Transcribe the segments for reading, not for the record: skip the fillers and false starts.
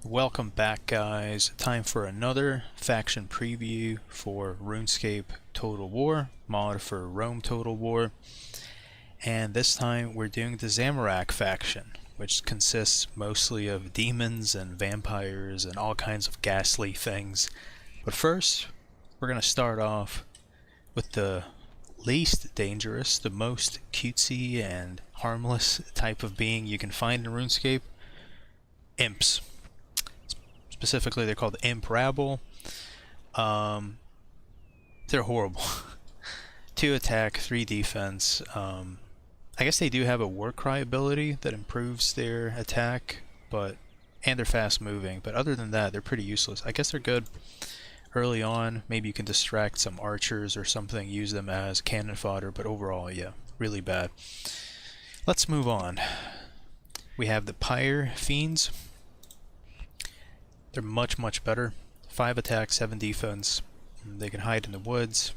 Welcome back, guys. Time for another faction preview for Runescape Total War, mod for Rome Total War. And this time we're doing the Zamorak faction, which consists mostly of demons and vampires and all kinds of ghastly things. But first, we're going to start off with the least dangerous, the most cutesy and harmless type of being you can find in Runescape: imps. Specifically, they're called Imp Rabble. They're horrible. 2 attack, 3 defense. I guess they do have a Warcry ability that improves their attack, and they're fast moving. But other than that, they're pretty useless. I guess they're good early on. Maybe you can distract some archers or something, use them as cannon fodder. But overall, yeah, really bad. Let's move on. We have the Pyre Fiends. They're much better. 5 attack, 7 defense. They can hide in the woods.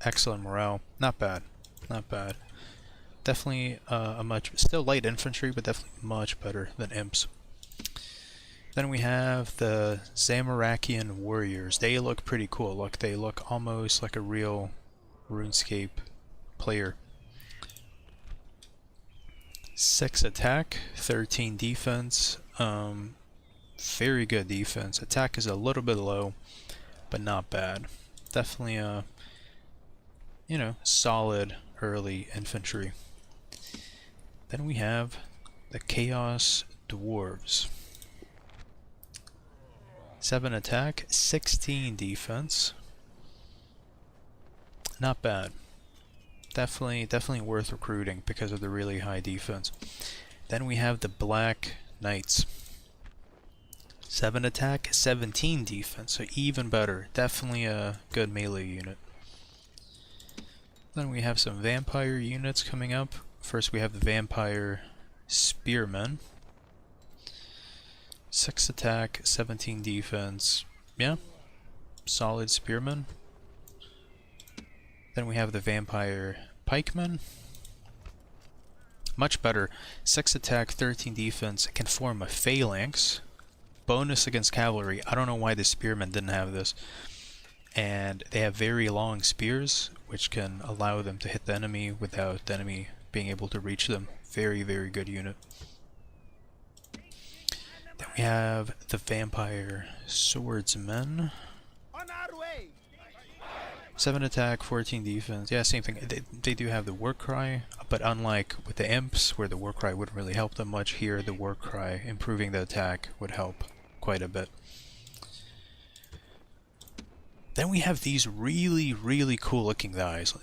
Excellent morale. Not bad. Not bad. Definitely still light infantry, but definitely much better than imps. Then we have the Zamorakian warriors. They look pretty cool. Look, they look almost like a real RuneScape player. 6 attack, 13 defense. Very good defense. Attack is a little bit low, but not bad. Definitely a, solid early infantry. Then we have the Chaos Dwarves. 7 attack, 16 defense. Not bad. Definitely worth recruiting because of the really high defense. Then we have the Black Knights. 7 attack, 17 defense, so even better. Definitely a good melee unit. Then we have some vampire units coming up. First we have the Vampire Spearmen. 6 attack, 17 defense. Yeah, solid spearmen. Then we have the Vampire Pikemen. Much better. 6 attack, 13 defense. Can form a phalanx. Bonus against cavalry. I don't know why the spearmen didn't have this. And they have very long spears, which can allow them to hit the enemy without the enemy being able to reach them. Very good unit. Then we have the Vampire Swordsmen. 7 attack, 14 defense. Yeah, same thing. They do have the Warcry, but unlike with the imps, where the Warcry wouldn't really help them much, here the Warcry improving the attack would help quite a bit. Then we have these really cool looking guys.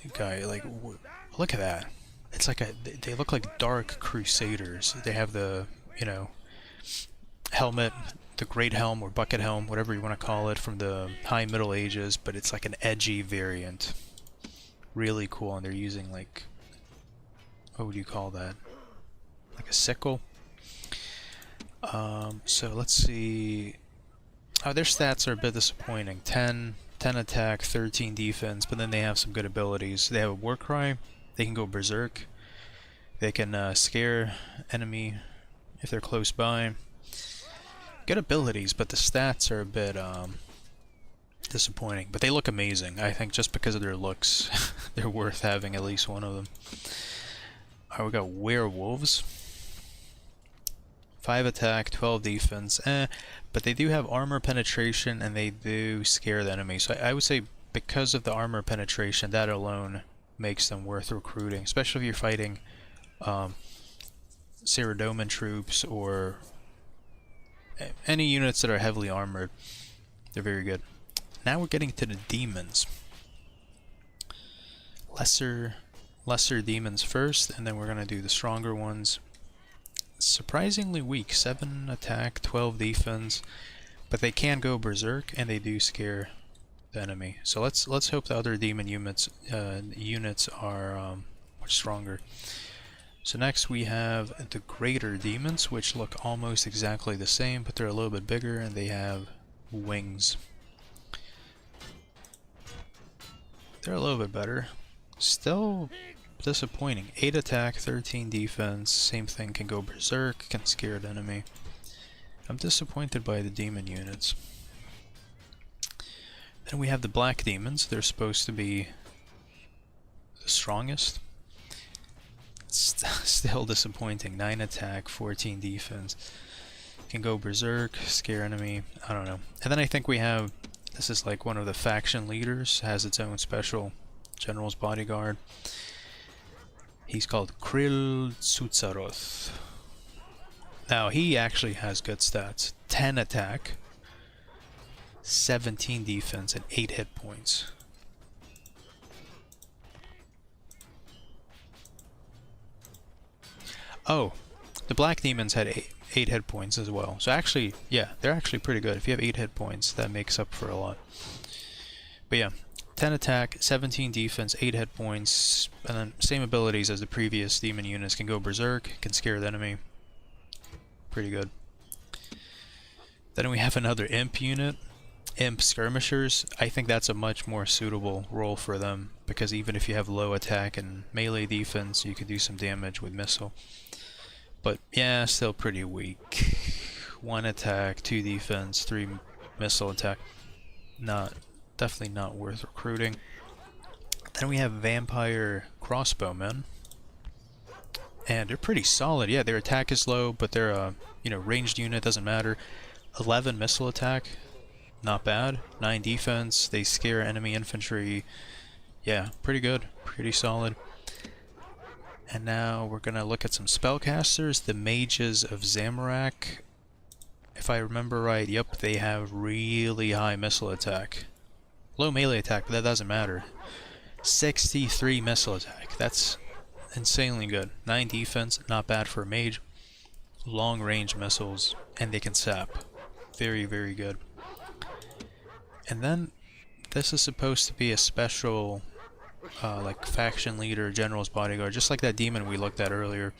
Look at that. It's like they look like dark crusaders. They have the, helmet, the great helm or bucket helm, whatever you want to call it, from the high Middle Ages, but it's like an edgy variant. Really cool, and they're using like, what would you call that? Like a sickle? So let's see. Oh, their stats are a bit disappointing. 10 attack, 13 defense, but then they have some good abilities. They have a Warcry. They can go berserk. They can scare enemy if they're close by. Good abilities, but the stats are a bit disappointing. But they look amazing. I think just because of their looks, they're worth having at least one of them. Alright, we got werewolves. 5 attack, 12 defense, but they do have armor penetration and they do scare the enemy. So I would say because of the armor penetration, that alone makes them worth recruiting, especially if you're fighting Ceredoman troops or any units that are heavily armored. They're very good. Now we're getting to the demons. Lesser demons first, and then we're going to do the stronger ones. Surprisingly weak. 7 attack, 12 defense, but they can go berserk and they do scare the enemy. So let's hope the other demon units are much stronger. So next we have the greater demons, which look almost exactly the same, but they're a little bit bigger and they have wings. They're a little bit better. Still disappointing. 8 attack, 13 defense, same thing, can go berserk, can scare the enemy. I'm disappointed by the demon units. Then we have the black demons. They're supposed to be the strongest. Still disappointing. 9 attack, 14 defense. Can go berserk, scare enemy, I don't know. And then I think we have, this is like one of the faction leaders, has its own special general's bodyguard. He's called Krill Tsutsaroth. Now he actually has good stats. 10 attack, 17 defense, and 8 hit points. Oh, the black demons had 8 hit points as well. So actually, yeah, they're actually pretty good. If you have 8 hit points, that makes up for a lot. But yeah, 10 attack, 17 defense, 8 hit points, and then same abilities as the previous demon units. Can go berserk, can scare the enemy. Pretty good. Then we have another imp unit. Imp skirmishers. I think that's a much more suitable role for them, because even if you have low attack and melee defense, you can do some damage with missile. But yeah, still pretty weak. 1 attack, 2 defense, 3 missile attack. Definitely not worth recruiting. Then we have vampire crossbowmen, and they're pretty solid. Yeah, their attack is low, but they're a ranged unit, doesn't matter. 11 missile attack, not bad. 9 defense. They scare enemy infantry. Yeah, pretty good, pretty solid. And now we're gonna look at some spellcasters. The mages of Zamorak. If I remember right, yep, they have really high missile attack. Low melee attack, but that doesn't matter. 63 missile attack. That's insanely good. 9 defense, not bad for a mage. Long range missiles, and they can sap. Very, very good. And then this is supposed to be a special like faction leader, general's bodyguard, just like that demon we looked at earlier.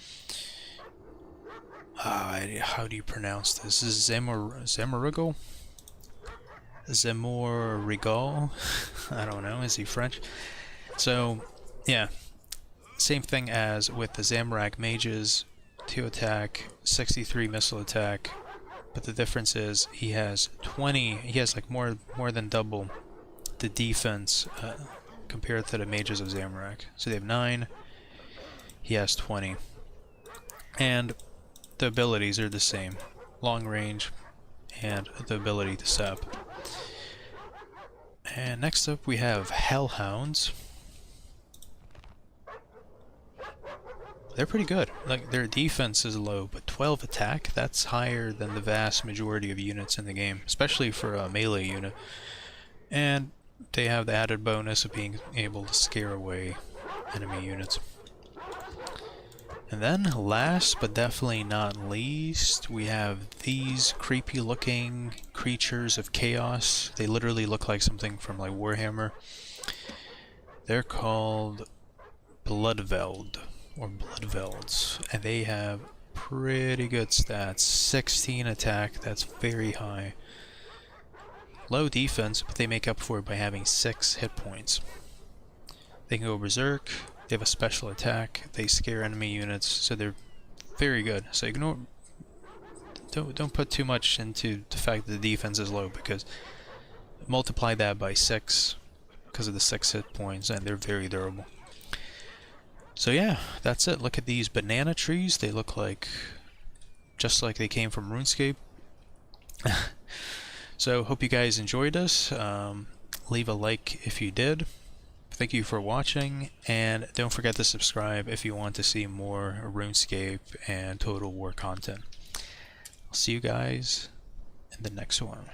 How do you pronounce this? This is Zamorakians? Zamorakians? I don't know. Is he French? So, yeah. Same thing as with the Zamorak mages. 2 attack, 63 missile attack. But the difference is he has 20. He has like more than double the defense compared to the mages of Zamorak. So they have 9. He has 20. And the abilities are the same. Long range and the ability to sap. And next up we have Hellhounds. They're pretty good. Like, their defense is low, but 12 attack, that's higher than the vast majority of units in the game, especially for a melee unit. And they have the added bonus of being able to scare away enemy units. And then, last but definitely not least, we have these creepy looking creatures of chaos. They literally look like something from like Warhammer. They're called Bloodveld, or Bloodvelds, and they have pretty good stats. 16 attack, that's very high. Low defense, but they make up for it by having 6 hit points. They can go berserk, they have a special attack, they scare enemy units, so they're very good. So ignore, don't put too much into the fact that the defense is low, because multiply that by 6 because of the 6 hit points, and they're very durable. So yeah, that's it. Look at these banana trees. They look like just like they came from RuneScape. So hope you guys enjoyed this. Leave a like if you did. Thank you for watching, and don't forget to subscribe if you want to see more RuneScape and Total War content. I'll see you guys in the next one.